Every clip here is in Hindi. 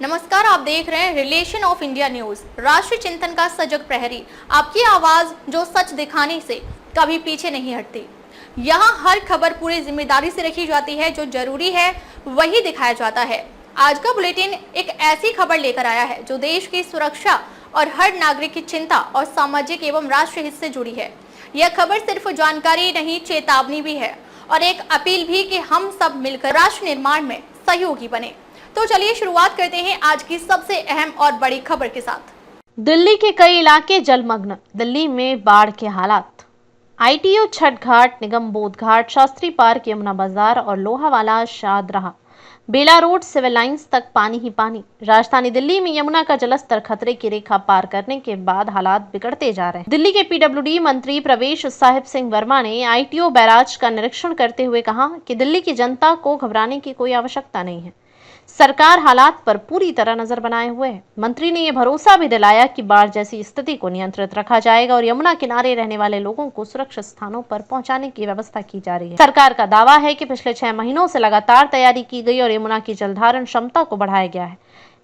नमस्कार, आप देख रहे हैं रिलेशन ऑफ इंडिया न्यूज, राष्ट्रीय चिंतन का सजग प्रहरी। आपकी आवाज जो सच दिखाने से कभी पीछे नहीं हटती। यहाँ हर खबर पूरी जिम्मेदारी से रखी जाती है, जो जरूरी है वही दिखाया जाता है। आज का बुलेटिन एक ऐसी खबर लेकर आया है जो देश की सुरक्षा और हर नागरिक की चिंता और सामाजिक एवं राष्ट्रीय हित से जुड़ी है। यह खबर सिर्फ जानकारी नहीं, चेतावनी भी है और एक अपील भी कि हम सब मिलकर राष्ट्र निर्माण में सहयोगी बने। तो चलिए शुरुआत करते हैं आज की सबसे अहम और बड़ी खबर के साथ। दिल्ली के कई इलाके जलमग्न, दिल्ली में बाढ़ के हालात। आईटीओ छठ घाट, निगम बोध घाट, शास्त्री पार्क, यमुना बाजार और लोहावाला, शाहदरा, बेला रोड, सिविल लाइंस तक पानी ही पानी। राजधानी दिल्ली में यमुना का जलस्तर खतरे की रेखा पार करने के बाद हालात बिगड़ते जा रहे हैं। दिल्ली के पीडब्ल्यूडी मंत्री प्रवेश साहिब सिंह वर्मा ने आईटीओ बैराज का निरीक्षण करते हुए कहा कि दिल्ली की जनता को घबराने की कोई आवश्यकता नहीं है। सरकार हालात पर पूरी तरह नजर बनाए हुए है। मंत्री ने यह भरोसा भी दिलाया कि बाढ़ जैसी स्थिति को नियंत्रित रखा जाएगा और यमुना किनारे रहने वाले लोगों को सुरक्षित स्थानों पर पहुंचाने की व्यवस्था की जा रही है। सरकार का दावा है कि पिछले 6 महीनों से लगातार तैयारी की गई और यमुना की जलधारण क्षमता को बढ़ाया गया है,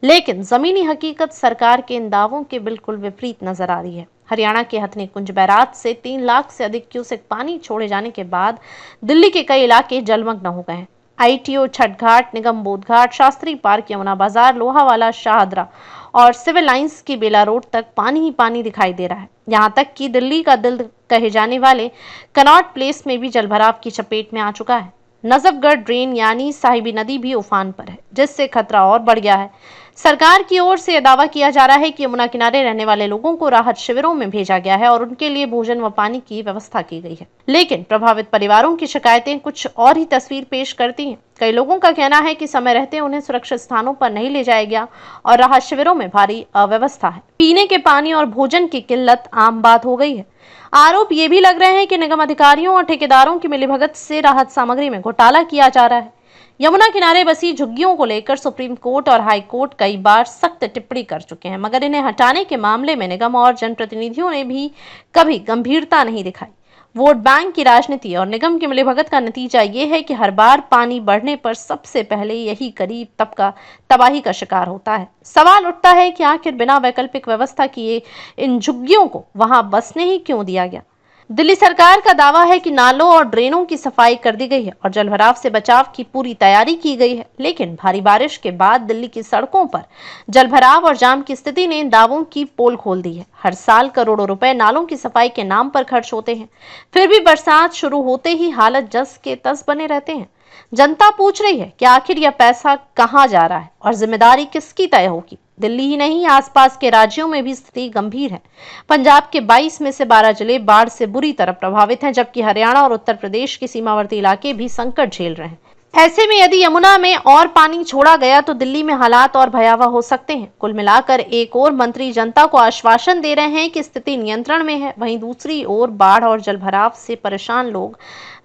लेकिन जमीनी हकीकत सरकार के इन दावों के बिल्कुल विपरीत नजर आ रही है। हरियाणा के हथनी कुंज बैराज से 3 लाख से अधिक क्यूसेक पानी छोड़े जाने के बाद दिल्ली के कई इलाके जलमग्न हो गए हैं। आईटीओ छठ घाट, निगम बोध घाट, शास्त्री पार्क, यमुना बाजार, लोहावाला, शाहदरा और सिविल लाइंस की बेला रोड तक पानी ही पानी दिखाई दे रहा है। यहां तक कि दिल्ली का दिल कहे जाने वाले कनॉट प्लेस में भी जलभराव की चपेट में आ चुका है। नजफगढ़ ड्रेन यानी साहिबी नदी भी उफान पर है, जिससे खतरा और बढ़ गया है। सरकार की ओर से दावा किया जा रहा है कि यमुना किनारे रहने वाले लोगों को राहत शिविरों में भेजा गया है और उनके लिए भोजन व पानी की व्यवस्था की गई है, लेकिन प्रभावित परिवारों की शिकायतें कुछ और ही तस्वीर पेश करती हैं। कई लोगों का कहना है कि समय रहते उन्हें सुरक्षित स्थानों पर नहीं ले जाया गया और राहत शिविरों में भारी अव्यवस्था है। पीने के पानी और भोजन की किल्लत आम बात हो गई है। आरोप ये भी लग रहे हैं कि निगम अधिकारियों और ठेकेदारों की मिलीभगत से राहत सामग्री में घोटाला किया जा रहा है। यमुना किनारे बसी झुग्गियों को लेकर सुप्रीम कोर्ट और हाई कोर्ट कई बार सख्त टिप्पणी कर चुके हैं, मगर इन्हें हटाने के मामले में निगम और जनप्रतिनिधियों ने भी कभी गंभीरता नहीं दिखाई। वोट बैंक की राजनीति और निगम की मिलीभगत का नतीजा ये है कि हर बार पानी बढ़ने पर सबसे पहले यही गरीब तबका तबाही का शिकार होता है। सवाल उठता है कि आखिर बिना वैकल्पिक व्यवस्था किए इन झुग्गियों को वहां बसने ही क्यों दिया गया। दिल्ली सरकार का दावा है कि नालों और ड्रेनों की सफाई कर दी गई है और जलभराव से बचाव की पूरी तैयारी की गई है, लेकिन भारी बारिश के बाद दिल्ली की सड़कों पर जलभराव और जाम की स्थिति ने इन दावों की पोल खोल दी है। हर साल करोड़ों रुपए नालों की सफाई के नाम पर खर्च होते हैं, फिर भी बरसात शुरू होते ही हालत जस के तस बने रहते हैं। जनता पूछ रही है कि आखिर यह पैसा कहां जा रहा है और जिम्मेदारी किसकी तय होगी। दिल्ली ही नहीं, आसपास के राज्यों में भी स्थिति गंभीर है। पंजाब के 22 में से 12 जिले बाढ़ से बुरी तरह प्रभावित हैं, जबकि हरियाणा और उत्तर प्रदेश के सीमावर्ती इलाके भी संकट झेल रहे हैं। ऐसे में यदि यमुना में और पानी छोड़ा गया तो दिल्ली में हालात और भयावह हो सकते हैं। कुल मिलाकर एक ओर मंत्री जनता को आश्वासन दे रहे हैं कि स्थिति नियंत्रण में है, वहीं दूसरी ओर बाढ़ और जलभराव से परेशान लोग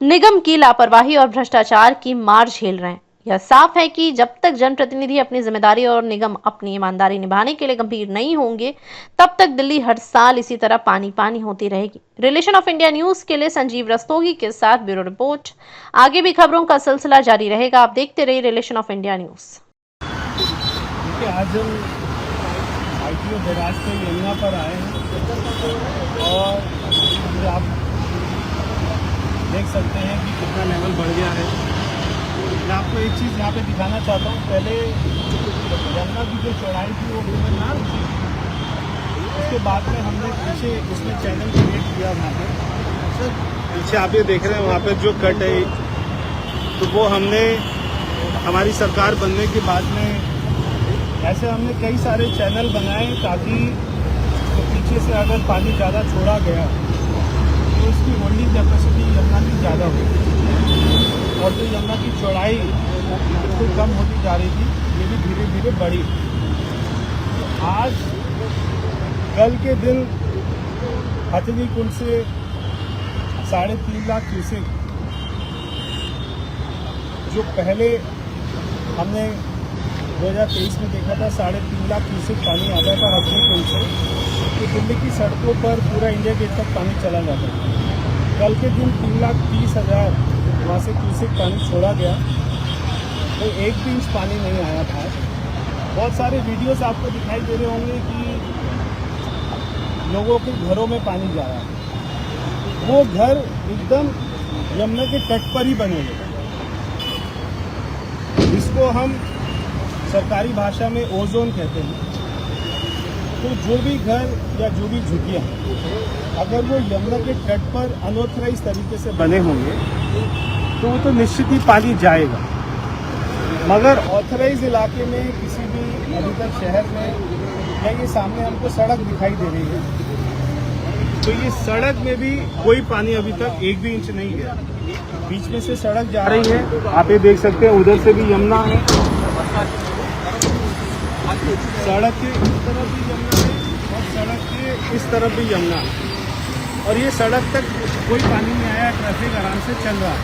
निगम की लापरवाही और भ्रष्टाचार की मार झेल रहे हैं। यह साफ है कि जब तक जनप्रतिनिधि अपनी जिम्मेदारी और निगम अपनी ईमानदारी निभाने के लिए गंभीर नहीं होंगे, तब तक दिल्ली हर साल इसी तरह पानी पानी होती रहेगी। रिलेशन ऑफ इंडिया न्यूज के लिए संजीव रस्तोगी के साथ ब्यूरो रिपोर्ट। आगे भी खबरों का सिलसिला जारी रहेगा, आप देखते रहिए रिलेशन ऑफ इंडिया न्यूज। आज हम आईटीओ बैराज से यमुना पर आए हैं और आप देख सकते हैं कि कितना लेवल बढ़ गया है। मैं आपको एक चीज़ यहाँ पे दिखाना चाहता हूँ। पहले यमुना की जो चौड़ाई थी वो ना थी, उसके बाद में हमने पीछे उसमें चैनल क्रिएट किया। वहाँ पे पीछे आप ये देख रहे हैं, वहाँ पे जो कट है तो वो हमने हमारी सरकार बनने के बाद में ऐसे हमने कई सारे चैनल बनाए ताकि तो पीछे से अगर पानी ज़्यादा छोड़ा गया तो उसकी होल्डिंग कैपेसिटी यमुना की ज़्यादा होगी और जो यमुना की चौड़ाई बिल्कुल कम होती जा रही थी, ये भी धीरे धीरे बढ़ी। आज कल के दिन हथनी कुंड से 3.5 लाख क्यूसेक, जो पहले हमने 2023 में देखा था 3.5 लाख क्यूसेक पानी आता था हथनी कुंड से, तो दिल्ली की सड़कों पर पूरा इंडिया गेट तक पानी चला जाता था। कल के दिन 3,30,000 वहाँ से क्यूसेक पानी छोड़ा गया, तो 1 भी इंच पानी नहीं आया था। बहुत सारे वीडियोस आपको दिखाई दे रहे होंगे कि लोगों के घरों में पानी जा रहा है। वो घर एकदम यमुना के तट पर ही बने हुए, इसको हम सरकारी भाषा में ओजोन कहते हैं। तो जो भी घर या जो भी झुग्गियाँ अगर वो यमुना के तट पर अनऑथराइज तरीके से बने होंगे तो वो तो निश्चित ही पानी जाएगा। मगर ऑथराइज इलाके में किसी भी अभी तक शहर में, या ये सामने हमको सड़क दिखाई दे रही है, तो ये सड़क में भी कोई पानी अभी तक 1 भी इंच नहीं गया। बीच में से सड़क जा रही है, आप ये देख सकते हैं, उधर से भी यमुना है, सड़क के इस तरफ भी यमुना है और सड़क के इस तरफ भी यमुना है, और ये सड़क तक कोई पानी नहीं आया, ट्रैफिक आराम से चल रहा है।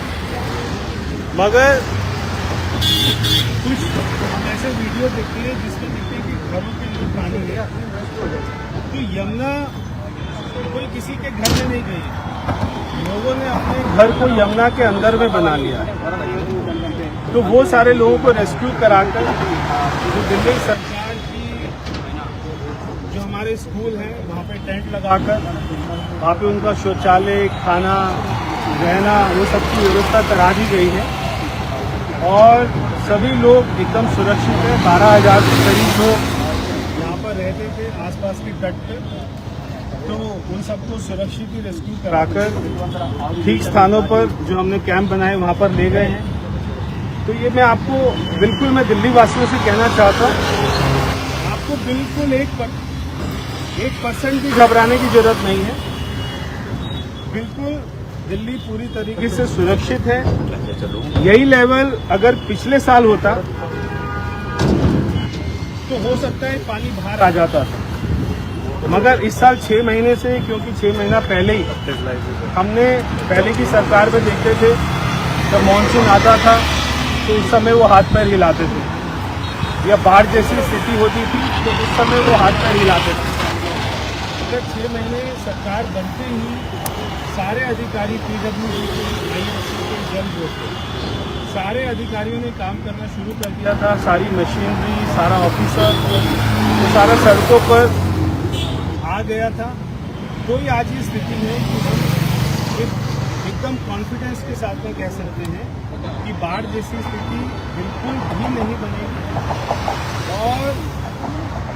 मगर कुछ हम ऐसे वीडियो देखते हैं जिसमें दिखते हैं कि घरों के लिए पानी है, तो यमुना कोई किसी के घर में नहीं गई, लोगों ने अपने घर को यमुना के अंदर में बना लिया है। तो वो सारे लोगों को रेस्क्यू कराकर जो दिल्ली सरकार की जो हमारे स्कूल हैं वहाँ पे टेंट लगाकर वहाँ पे उनका शौचालय, खाना, रहना, वो सब की व्यवस्था करा दी गई है और सभी लोग एकदम सुरक्षित हैं। 12,000 के करीब लोग यहाँ पर रहते थे आसपास के तट पे, तो उन सबको सुरक्षित ही रेस्क्यू कराकर ठीक स्थानों पर जो हमने कैंप बनाए वहाँ पर ले गए हैं। तो ये मैं आपको बिल्कुल, मैं दिल्ली वासियों से कहना चाहता हूँ, आपको बिल्कुल 1% भी घबराने की जरूरत नहीं है। बिल्कुल दिल्ली पूरी तरीके से सुरक्षित है। यही लेवल अगर पिछले साल होता तो हो सकता है पानी बाहर आ जाता था, मगर इस साल 6 महीने से, क्योंकि 6 महीना पहले ही हमने पहले की सरकार में देखते थे जब मानसून आता था तो उस समय वो हाथ पैर हिलाते थे, या बाढ़ जैसी स्थिति होती थी तो उस समय वो हाथ पैर हिलाते थे। अगर 6 महीने सरकार बनते ही सारे अधिकारी, PWD के, IFC के, जल बोर्ड के सारे अधिकारियों ने काम करना शुरू कर दिया था। सारी मशीनरी, सारा ऑफिसर, तो सारा सड़कों पर आ गया था। तो ही आज ये स्थिति है कि हम एकदम कॉन्फिडेंस के साथ में कह सकते हैं कि बाढ़ जैसी स्थिति बिल्कुल भी नहीं बनेगी। और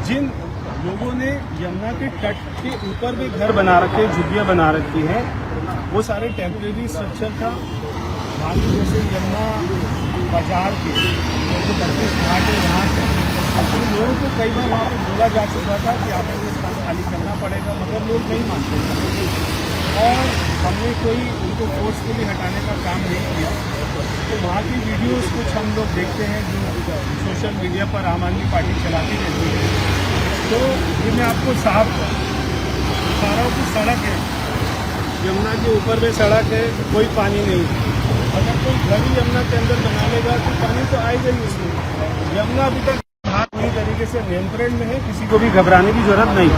जिन लोगों ने यमुना के तट के ऊपर भी घर बना रखे, झुग्गियाँ बना रखी हैं, वो सारे टेम्परेरी स्ट्रक्चर था। बाकी जैसे यमुना बाजार के जो 32 घाट है वहाँ से तो लोगों को कई बार वहाँ पर बोला जा चुका था कि आपको ये स्थान खाली करना पड़ेगा, मगर लोग नहीं मानते थे और हमने कोई उनको फोर्सफुली हटाने का काम नहीं किया। तो वहाँ की वीडियोस कुछ हम लोग देखते हैं जो सोशल मीडिया पर आम आदमी पार्टी चलाती रहती है। तो ये मैं आपको साफ सारा की सड़क है, यमुना के ऊपर में सड़क है, कोई पानी नहीं। अगर कोई घर ही यमुना के अंदर बना लेगा तो पानी तो आएगा ही उसमें। यमुना अभी तक पूरी तरीके से नियंत्रण में है, किसी को भी घबराने की जरूरत नहीं।